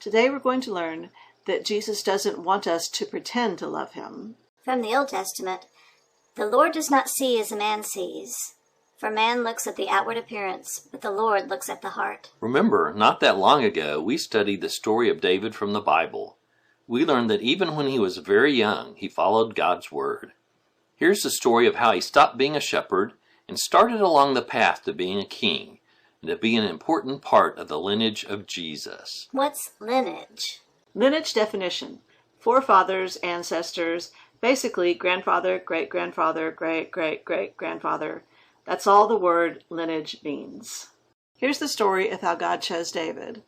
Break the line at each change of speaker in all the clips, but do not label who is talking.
Today we're going to learn that Jesus doesn't want us to pretend to love him.
From the Old Testament, the Lord does not see as a man sees. For man looks at the outward appearance, but the Lord looks at the heart.
Remember, not that long ago, we studied the story of David from the Bible. We learned that even when he was very young, he followed God's word. Here's the story of how he stopped being a shepherd and started along the path to being a king and to be an important part of the lineage of Jesus.
What's lineage?
Lineage definition: forefathers, ancestors, basically grandfather, great-grandfather, great-great-great-grandfather. That's all the word lineage means. Here's the story of how God chose David.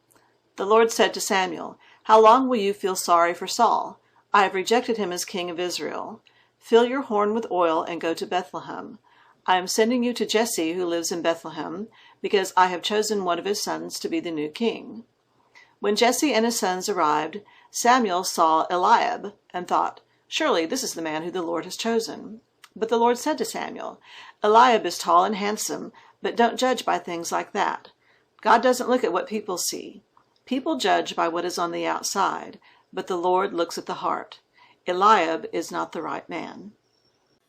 The Lord said to Samuel, "How long will you feel sorry for Saul? I have rejected him as king of Israel. Fill your horn with oil and go to Bethlehem. I am sending you to Jesse, who lives in Bethlehem, because I have chosen one of his sons to be the new king." When Jesse and his sons arrived, Samuel saw Eliab and thought, "Surely this is the man who the Lord has chosen." But the Lord said to Samuel, "Eliab is tall and handsome, but don't judge by things like that. God doesn't look at what people see. People judge by what is on the outside, but the Lord looks at the heart. Eliab is not the right man."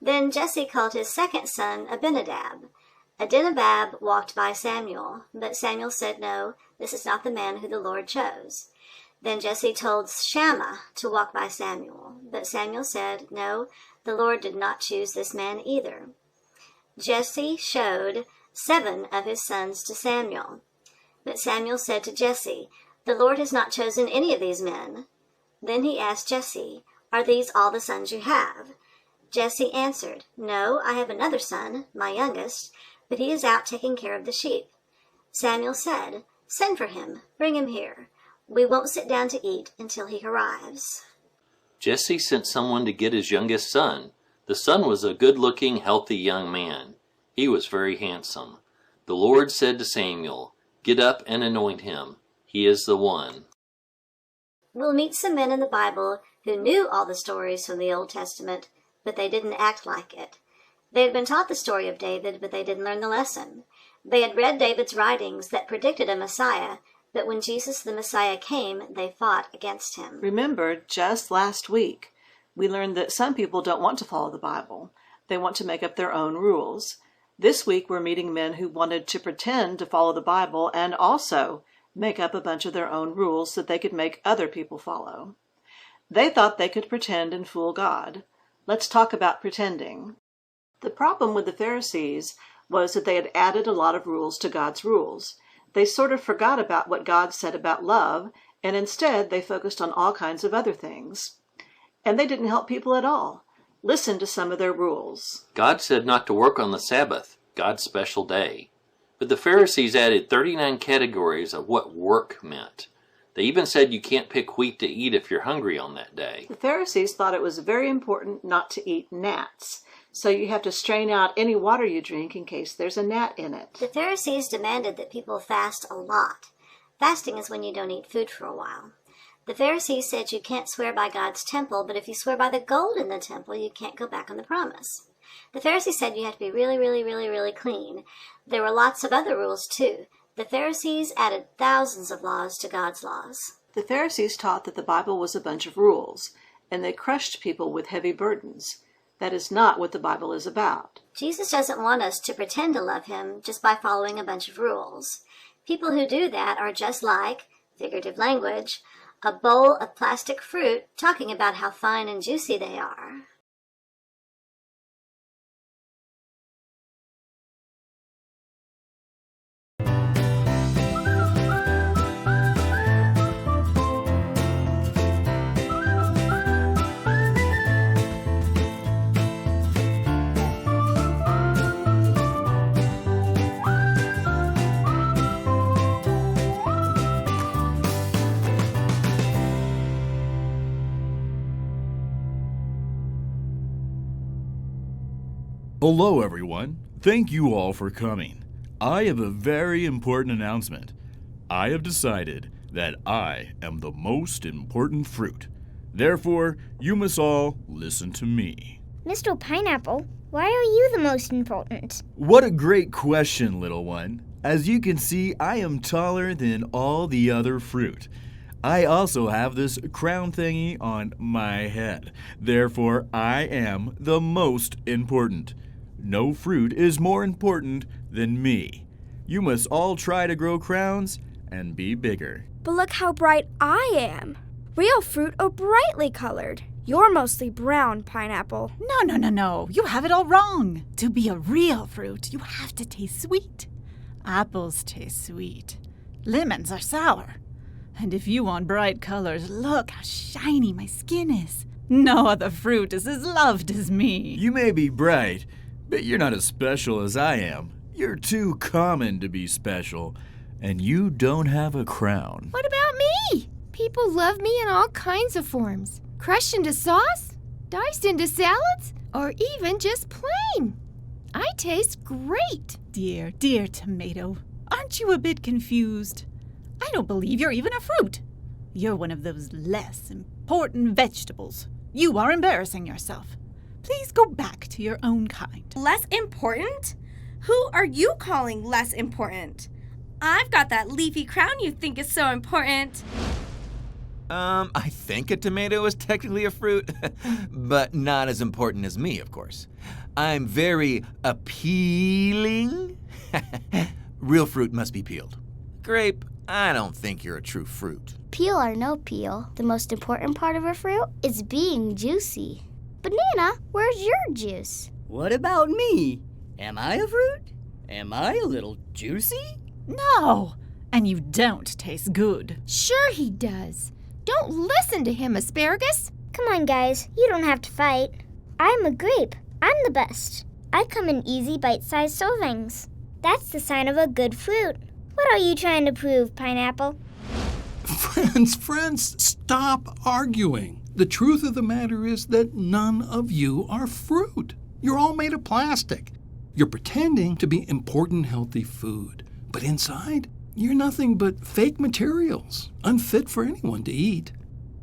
Then Jesse called his second son Abinadab. Abinadab walked by Samuel, but Samuel said, "No, this is not the man who the Lord chose." Then Jesse told Shammah to walk by Samuel, but Samuel said, "No, the Lord did not choose this man either." Jesse showed 7 of his sons to Samuel, but Samuel said to Jesse, "The Lord has not chosen any of these men." Then he asked Jesse, "Are these all the sons you have?" Jesse answered, "No, I have another son, my youngest, but he is out taking care of the sheep." Samuel said, "Send for him, bring him here. We won't sit down to eat until he arrives."
Jesse sent someone to get his youngest son. The son was a good-looking, healthy young man. He was very handsome. The Lord said to Samuel, "Get up and anoint him. He is the one."
We'll meet some men in the Bible who knew all the stories from the Old Testament, but they didn't act like it. They had been taught the story of David, but they didn't learn the lesson. They had read David's writings that predicted a Messiah, but when Jesus the Messiah came, they fought against him.
Remember, just last week, we learned that some people don't want to follow the Bible. They want to make up their own rules. This week, we're meeting men who wanted to pretend to follow the Bible and also make up a bunch of their own rules that they could make other people follow. They thought they could pretend and fool God. Let's talk about pretending. The problem with the Pharisees was that they had added a lot of rules to God's rules. They sort of forgot about what God said about love, and instead they focused on all kinds of other things. And they didn't help people at all. Listen to some of their rules.
God said not to work on the Sabbath, God's special day. But the Pharisees added 39 categories of what work meant. They even said you can't pick wheat to eat if you're hungry on that day.
The Pharisees thought it was very important not to eat gnats, so you have to strain out any water you drink in case there's a gnat in it.
The Pharisees demanded that people fast a lot. Fasting is when you don't eat food for a while. The Pharisees said you can't swear by God's temple, but if you swear by the gold in the temple, you can't go back on the promise. The Pharisees said you have to be really clean. There were lots of other rules too. The Pharisees added thousands of laws to God's laws.
The Pharisees taught that the Bible was a bunch of rules, and they crushed people with heavy burdens. That is not what the Bible is about.
Jesus doesn't want us to pretend to love him just by following a bunch of rules. People who do that are just like, figurative language, a bowl of plastic fruit talking about how fine and juicy they are.
Hello, everyone. Thank you all for coming. I have a very important announcement. I have decided that I am the most important fruit. Therefore, you must all listen to me.
Mr. Pineapple, why are you the most important?
What a great question, little one. As you can see, I am taller than all the other fruit. I also have this crown thingy on my head. Therefore, I am the most important. No fruit is more important than me. You must all try to grow crowns and be bigger.
But look how bright I am. Real fruit are brightly colored. You're mostly brown, Pineapple.
No. You have it all wrong. To be a real fruit, you have to taste sweet. Apples taste sweet. Lemons are sour. And if you want bright colors, look how shiny my skin is. No other fruit is as loved as me.
You may be bright, but you're not as special as I am. You're too common to be special, and you don't have a crown.
What about me? People love me in all kinds of forms. Crushed into sauce, diced into salads, or even just plain. I taste great.
Dear tomato, aren't you a bit confused? I don't believe you're even a fruit. You're one of those less important vegetables. You are embarrassing yourself. Please go back to your own kind.
Less important? Who are you calling less important? I've got that leafy crown you think is so important.
I think a tomato is technically a fruit, but not as important as me, of course. I'm very appealing. Real fruit must be peeled. Grape, I don't think you're a true fruit.
Peel or no peel, the most important part of a fruit is being juicy. Banana, where's your juice?
What about me? Am I a fruit? Am I a little juicy?
No, and you don't taste good.
Sure he does. Don't listen to him, Asparagus.
Come on, guys. You don't have to fight. I'm a grape. I'm the best. I come in easy, bite-sized servings. That's the sign of a good fruit. What are you trying to prove, Pineapple?
Friends, stop arguing. The truth of the matter is that none of you are fruit. You're all made of plastic. You're pretending to be important, healthy food. But inside, you're nothing but fake materials, unfit for anyone to eat.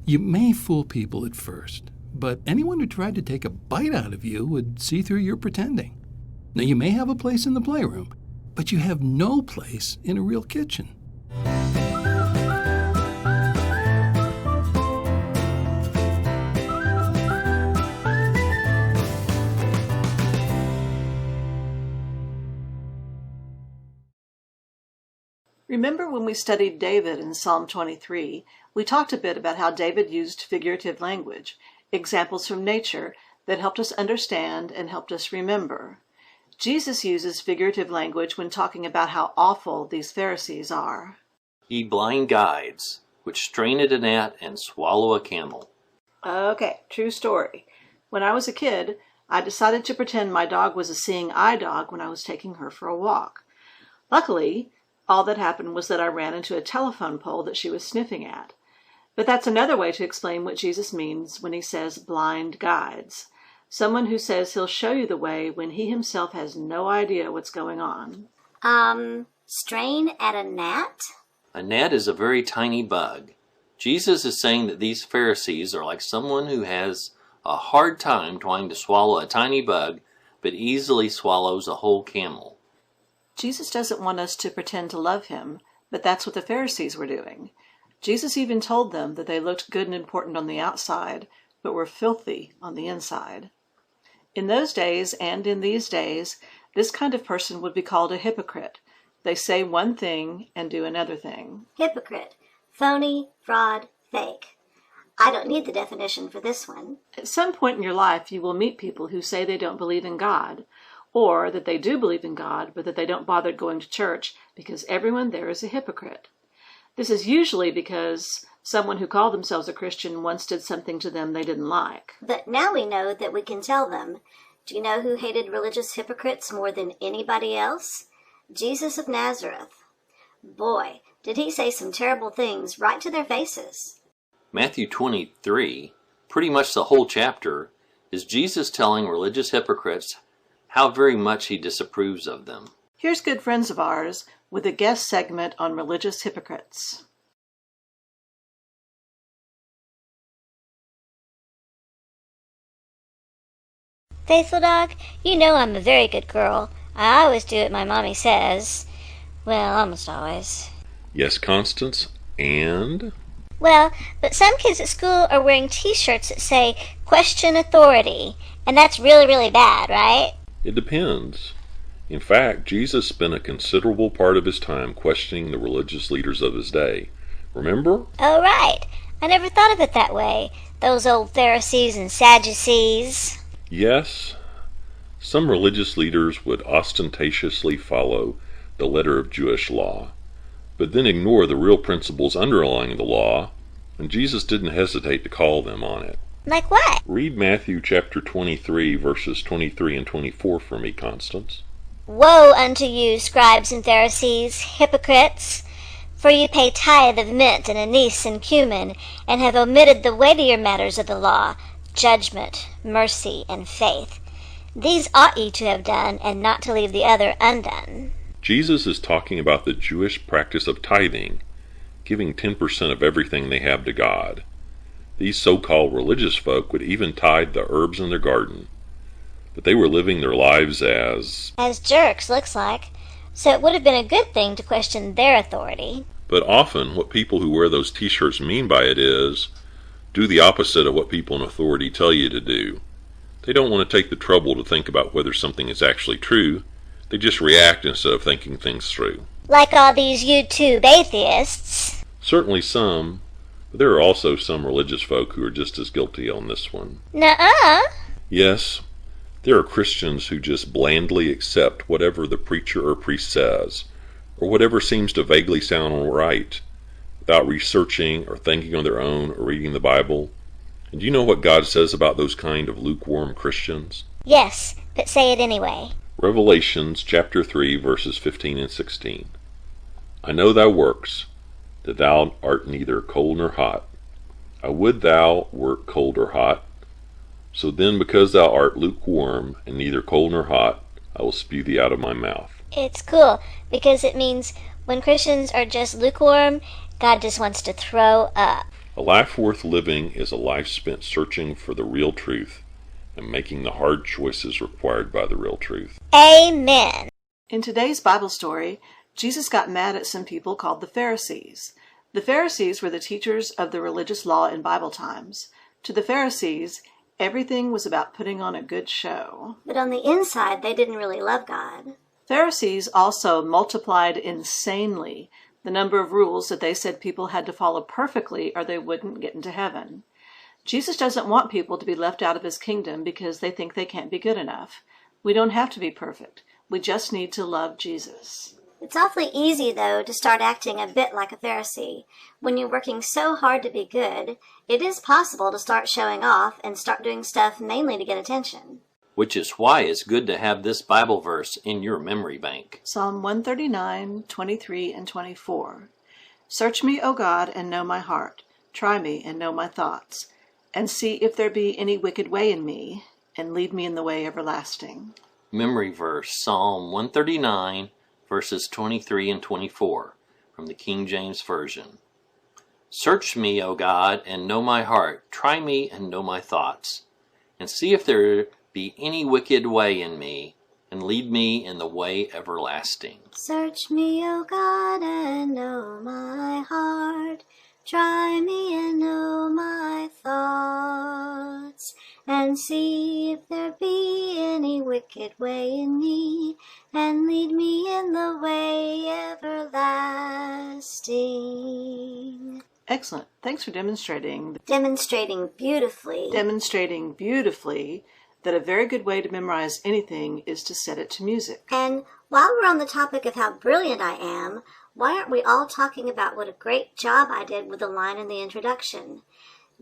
You may fool people at first, but anyone who tried to take a bite out of you would see through your pretending. Now, you may have a place in the playroom, but you have no place in a real kitchen.
Remember when we studied David in Psalm 23, we talked a bit about how David used figurative language, examples from nature that helped us understand and helped us remember. Jesus uses figurative language when talking about how awful these Pharisees are.
Ye blind guides, which strain at a gnat and swallow a camel.
Okay, true story. When I was a kid, I decided to pretend my dog was a seeing eye dog when I was taking her for a walk. Luckily, all that happened was that I ran into a telephone pole that she was sniffing at. But that's another way to explain what Jesus means when he says blind guides. Someone who says he'll show you the way when he himself has no idea what's going on.
Strain at a gnat?
A gnat is a very tiny bug. Jesus is saying that these Pharisees are like someone who has a hard time trying to swallow a tiny bug, but easily swallows a whole camel.
Jesus doesn't want us to pretend to love him, but that's what the Pharisees were doing. Jesus even told them that they looked good and important on the outside, but were filthy on the inside. In those days and in these days, this kind of person would be called a hypocrite. They say one thing and do another thing.
Hypocrite. Phony, fraud, fake. I don't need the definition for this one.
At some point in your life, you will meet people who say they don't believe in God, or that they do believe in God, but that they don't bother going to church because everyone there is a hypocrite. This is usually because someone who called themselves a Christian once did something to them they didn't like.
But now we know that we can tell them. Do you know who hated religious hypocrites more than anybody else? Jesus of Nazareth. Boy, did he say some terrible things right to their faces.
Matthew 23, pretty much the whole chapter, is Jesus telling religious hypocrites how very much he disapproves of them.
Here's good friends of ours with a guest segment on religious hypocrites.
Faithful dog, you know I'm a very good girl. I always do what my mommy says. Well, almost always.
Yes, Constance, and?
Well, but some kids at school are wearing t-shirts that say, question authority, and that's really, really bad, right?
It depends. In fact, Jesus spent a considerable part of his time questioning the religious leaders of his day. Remember?
Oh, right. I never thought of it that way. Those old Pharisees and Sadducees.
Yes. Some religious leaders would ostentatiously follow the letter of Jewish law, but then ignore the real principles underlying the law, and Jesus didn't hesitate to call them on it.
Like what?
Read Matthew chapter 23, verses 23 and 24 for me, Constance.
Woe unto you, scribes and Pharisees, hypocrites! For you pay tithe of mint and anise and cumin, and have omitted the weightier matters of the law, judgment, mercy, and faith. These ought ye to have done, and not to leave the other undone.
Jesus is talking about the Jewish practice of tithing, giving 10% of everything they have to God. These so-called religious folk would even tithe the herbs in their garden, but they were living their lives as
jerks, looks like. So it would have been a good thing to question their authority.
But often what people who wear those t-shirts mean by it is, do the opposite of what people in authority tell you to do. They don't want to take the trouble to think about whether something is actually true. They just react instead of thinking things through.
Like all these YouTube atheists.
Certainly some, but there are also some religious folk who are just as guilty on this one.
Nuh-uh.
Yes, there are Christians who just blandly accept whatever the preacher or priest says, or whatever seems to vaguely sound right, without researching or thinking on their own or reading the Bible. And do you know what God says about those kind of lukewarm Christians?
Yes, but say it anyway.
Revelations chapter 3, verses 15 and 16. I know thy works, that thou art neither cold nor hot. I would thou wert cold or hot. So then, because thou art lukewarm, and neither cold nor hot, I will spew thee out of my mouth.
It's cool, because it means when Christians are just lukewarm, God just wants to throw up.
A life worth living is a life spent searching for the real truth and making the hard choices required by the real truth.
Amen.
In today's Bible story, Jesus got mad at some people called the Pharisees. The Pharisees were the teachers of the religious law in Bible times. To the Pharisees, everything was about putting on a good show.
But on the inside, they didn't really love God.
Pharisees also multiplied insanely the number of rules that they said people had to follow perfectly or they wouldn't get into heaven. Jesus doesn't want people to be left out of his kingdom because they think they can't be good enough. We don't have to be perfect. We just need to love Jesus.
It's awfully easy, though, to start acting a bit like a Pharisee. When you're working so hard to be good, it is possible to start showing off and start doing stuff mainly to get attention.
Which is why it's good to have this Bible verse in your memory bank.
Psalm 139, 23 and 24. Search me, O God, and know my heart. Try me and know my thoughts. And see if there be any wicked way in me, and lead me in the way everlasting.
Memory verse, Psalm 139, verses 23 and 24, from the King James Version. Search me, O God, and know my heart. Try me and know my thoughts. And see if there be any wicked way in me, and lead me in the way everlasting.
Search me, O God, and know my heart. Try me and know my thoughts, and see if there be any wicked way in me, and lead me in the way everlasting.
Excellent. Thanks for demonstrating
beautifully
that a very good way to memorize anything is to set it to music.
And while we're on the topic of how brilliant I am, why aren't we all talking about what a great job I did with the line in the introduction?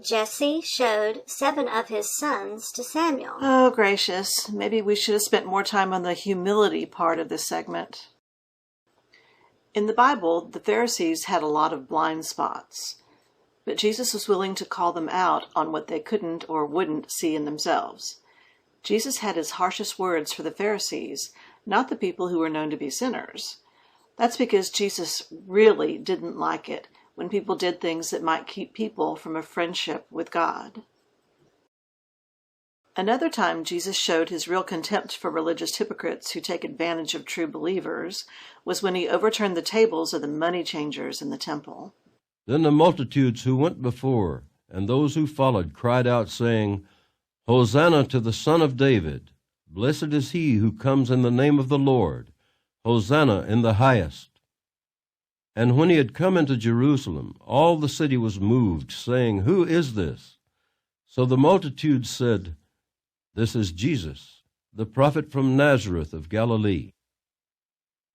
Jesse showed 7 of his sons to Samuel.
Oh, gracious. Maybe we should have spent more time on the humility part of this segment. In the Bible, the Pharisees had a lot of blind spots, but Jesus was willing to call them out on what they couldn't or wouldn't see in themselves. Jesus had his harshest words for the Pharisees, not the people who were known to be sinners. That's because Jesus really didn't like it when people did things that might keep people from a friendship with God. Another time Jesus showed his real contempt for religious hypocrites who take advantage of true believers was when he overturned the tables of the money changers in the temple.
Then the multitudes who went before and those who followed cried out, saying, Hosanna to the Son of David! Blessed is he who comes in the name of the Lord! Hosanna in the highest! And when he had come into Jerusalem, all the city was moved, saying, Who is this? So the multitude said, This is Jesus, the prophet from Nazareth of Galilee.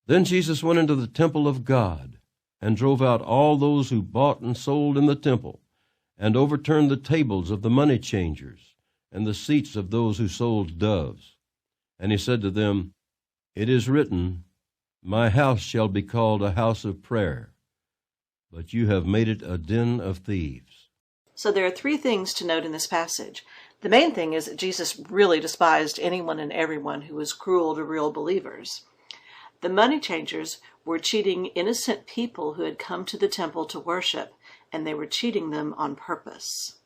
Then Jesus went into the temple of God, and drove out all those who bought and sold in the temple, and overturned the tables of the money changers, and the seats of those who sold doves. And he said to them, It is written, My house shall be called a house of prayer, but you have made it a den of thieves.
So there are three things to note in this passage. The main thing is that Jesus really despised anyone and everyone who was cruel to real believers. The money changers were cheating innocent people who had come to the temple to worship, and they were cheating them on purpose.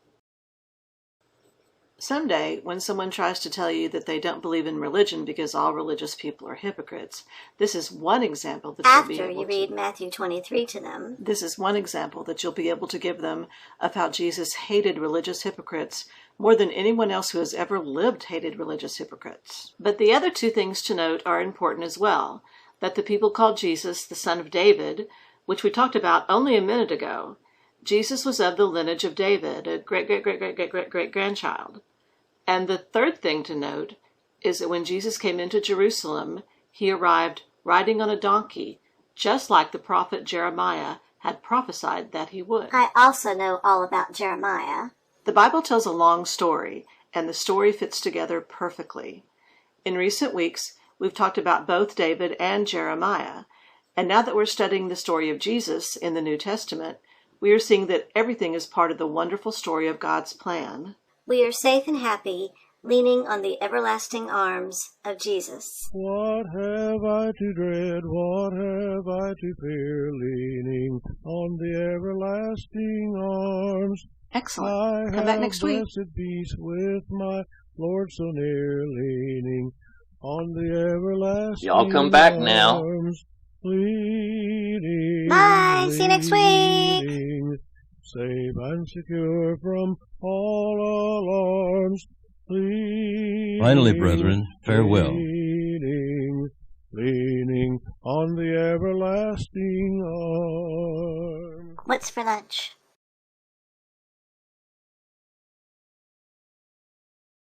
Someday, when someone tries to tell you that they don't believe in religion because all religious people are hypocrites, this is one example that
After you read Matthew 23 to them.
This is one example that you'll be able to give them of how Jesus hated religious hypocrites more than anyone else who has ever lived hated religious hypocrites. But the other two things to note are important as well. That the people called Jesus the Son of David, which we talked about only a minute ago. Jesus was of the lineage of David, a great-great-great-great-great-great-grandchild. And the third thing to note is that when Jesus came into Jerusalem, he arrived riding on a donkey, just like the prophet Jeremiah had prophesied that he would.
I also know all about Jeremiah.
The Bible tells a long story, and the story fits together perfectly. In recent weeks, we've talked about both David and Jeremiah, and now that we're studying the story of Jesus in the New Testament, we are seeing that everything is part of the wonderful story of God's plan.
We are safe and happy, leaning on the everlasting arms of Jesus.
What have I to dread? What have I to fear? Leaning on the everlasting arms.
Excellent. Come back next week.
Blessed peace with my Lord so near, leaning on the everlasting
Y'all come back now.
arms. Leaning,
Bye. See you next week.
leaning, safe and secure from all alarms. Leaning,
Finally, brethren, farewell.
Leaning, leaning on the everlasting arm.
What's for lunch?